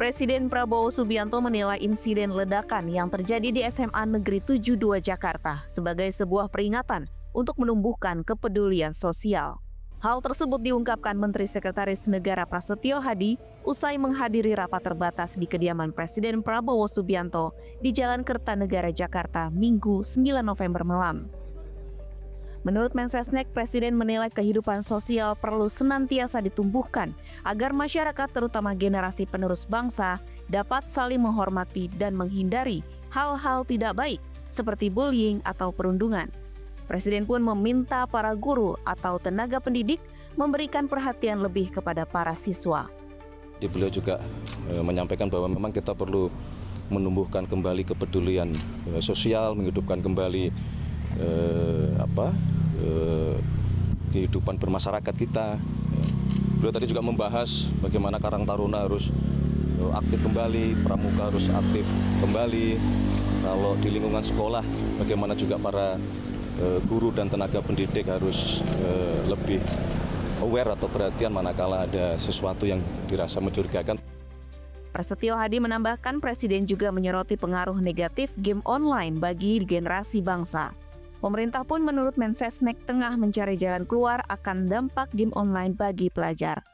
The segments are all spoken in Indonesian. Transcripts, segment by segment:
Presiden Prabowo Subianto menilai insiden ledakan yang terjadi di SMA Negeri 72 Jakarta sebagai sebuah peringatan untuk menumbuhkan kepedulian sosial. Hal tersebut diungkapkan Menteri Sekretaris Negara Prasetyo Hadi usai menghadiri rapat terbatas di kediaman Presiden Prabowo Subianto di Jalan Kertanegara, Jakarta, Minggu 9 November malam. Menurut Mensesnek, Presiden menilai kehidupan sosial perlu senantiasa ditumbuhkan agar masyarakat terutama generasi penerus bangsa dapat saling menghormati dan menghindari hal-hal tidak baik seperti bullying atau perundungan. Presiden pun meminta para guru atau tenaga pendidik memberikan perhatian lebih kepada para siswa. Beliau juga menyampaikan bahwa memang kita perlu menumbuhkan kembali kepedulian sosial, menghidupkan kembali kehidupan bermasyarakat kita. Beliau tadi juga membahas bagaimana Karang Taruna harus aktif kembali, pramuka harus aktif kembali. Kalau di lingkungan sekolah, bagaimana juga para guru dan tenaga pendidik harus lebih aware atau perhatian manakala ada sesuatu yang dirasa mencurigakan. Prasetyo Hadi menambahkan Presiden juga menyoroti pengaruh negatif game online bagi generasi bangsa. Pemerintah pun menurut Mensesnek tengah mencari jalan keluar akan dampak game online bagi pelajar.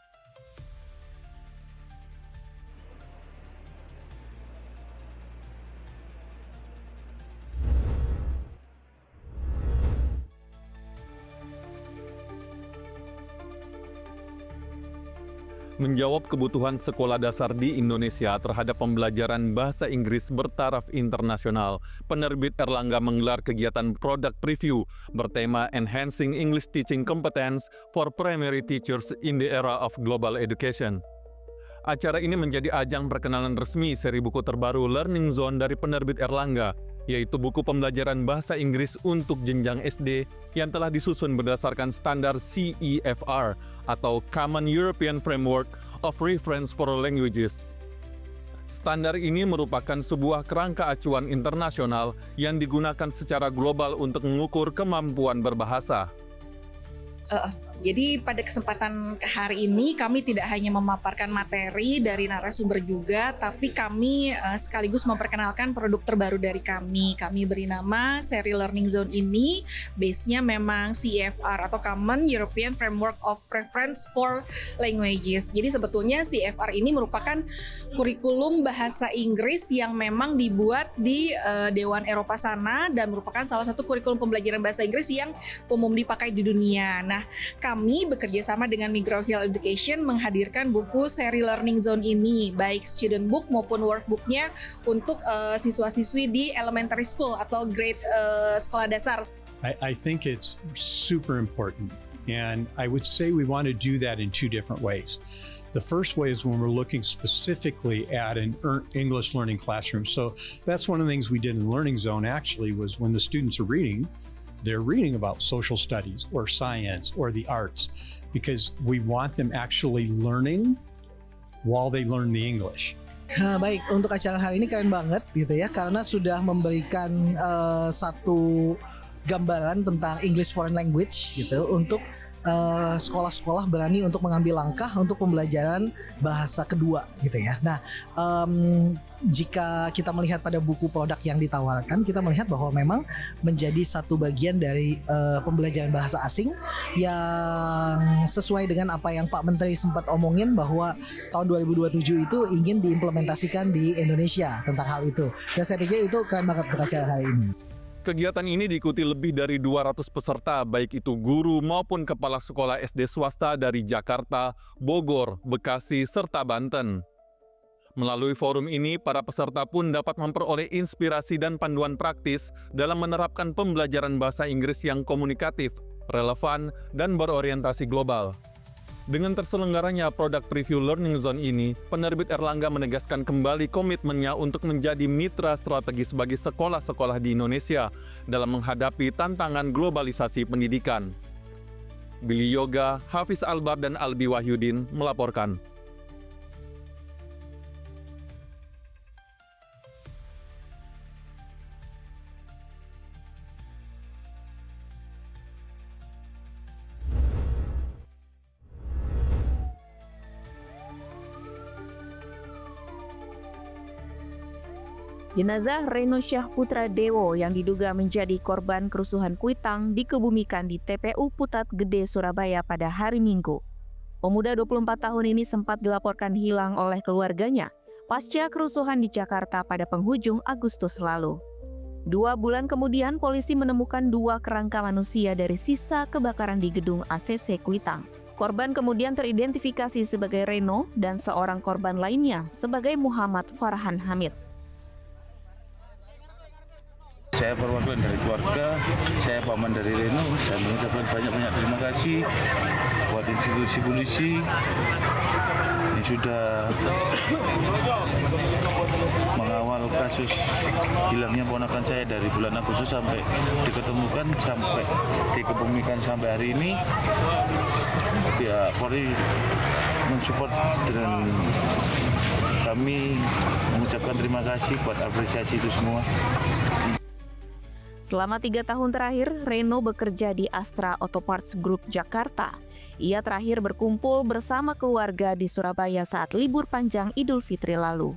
Menjawab kebutuhan sekolah dasar di Indonesia terhadap pembelajaran bahasa Inggris bertaraf internasional, penerbit Erlangga menggelar kegiatan product preview bertema Enhancing English Teaching Competence for Primary Teachers in the Era of Global Education. Acara ini menjadi ajang perkenalan resmi seri buku terbaru Learning Zone dari penerbit Erlangga, yaitu buku pembelajaran bahasa Inggris untuk jenjang SD yang telah disusun berdasarkan standar CEFR atau Common European Framework of Reference for Languages. Standar ini merupakan sebuah kerangka acuan internasional yang digunakan secara global untuk mengukur kemampuan berbahasa. Jadi pada kesempatan hari ini kami tidak hanya memaparkan materi dari narasumber juga, tapi kami sekaligus memperkenalkan produk terbaru dari kami. Kami beri nama seri Learning Zone ini, base-nya memang CEFR atau Common European Framework of Reference for Languages. Jadi sebetulnya CEFR ini merupakan kurikulum bahasa Inggris yang memang dibuat di Dewan Eropa sana dan merupakan salah satu kurikulum pembelajaran bahasa Inggris yang umum dipakai di dunia. Nah, kami bekerja sama dengan Migro Hill Education menghadirkan buku seri Learning Zone ini, baik student book maupun workbooknya untuk siswa-siswi di elementary school atau grade sekolah dasar. I think it's super important, and I would say we want to do that in two different ways. The first way is when we're looking specifically at an English learning classroom. So that's one of the things we did in Learning Zone actually was when the students are reading, they're reading about social studies or science or the arts because we want them actually learning while they learn the English. Nah, baik, untuk acara hari ini keren banget gitu ya, karena sudah memberikan satu gambaran tentang English Foreign Language gitu untuk sekolah-sekolah berani untuk mengambil langkah untuk pembelajaran bahasa kedua gitu ya. Nah, jika kita melihat pada buku produk yang ditawarkan, kita melihat bahwa memang menjadi satu bagian dari pembelajaran bahasa asing yang sesuai dengan apa yang Pak Menteri sempat omongin bahwa tahun 2027 itu ingin diimplementasikan di Indonesia tentang hal itu. Dan saya pikir itu keren banget untuk acara hari ini. Kegiatan ini diikuti lebih dari 200 peserta, baik itu guru maupun kepala sekolah SD swasta dari Jakarta, Bogor, Bekasi, serta Banten. Melalui forum ini, para peserta pun dapat memperoleh inspirasi dan panduan praktis dalam menerapkan pembelajaran bahasa Inggris yang komunikatif, relevan, dan berorientasi global. Dengan terselenggaranya Product Preview Learning Zone ini, penerbit Erlangga menegaskan kembali komitmennya untuk menjadi mitra strategis bagi sekolah-sekolah di Indonesia dalam menghadapi tantangan globalisasi pendidikan. Billy Yoga, Hafiz Albar, dan Albi Wahyudin melaporkan. Jenazah Reno Syahputra Dewo yang diduga menjadi korban kerusuhan Kuitang dikebumikan di TPU Putat Gede, Surabaya pada hari Minggu. Pemuda 24 tahun ini sempat dilaporkan hilang oleh keluarganya pasca kerusuhan di Jakarta pada penghujung Agustus lalu. 2 bulan kemudian, polisi menemukan 2 kerangka manusia dari sisa kebakaran di gedung ACC Kuitang. Korban kemudian teridentifikasi sebagai Reno dan seorang korban lainnya sebagai Muhammad Farhan Hamid. Saya perwakilan dari keluarga, saya paman dari Reno, dan mengucapkan banyak-banyak terima kasih buat institusi polisi yang sudah mengawal kasus hilangnya ponakan saya dari bulan Agustus sampai diketemukan, sampai dikebumikan sampai hari ini. Pihak Polri mensupport dengan kami mengucapkan terima kasih buat apresiasi itu semua. Selama 3 tahun terakhir, Reno bekerja di Astra Auto Parts Group Jakarta. Ia terakhir berkumpul bersama keluarga di Surabaya saat libur panjang Idul Fitri lalu.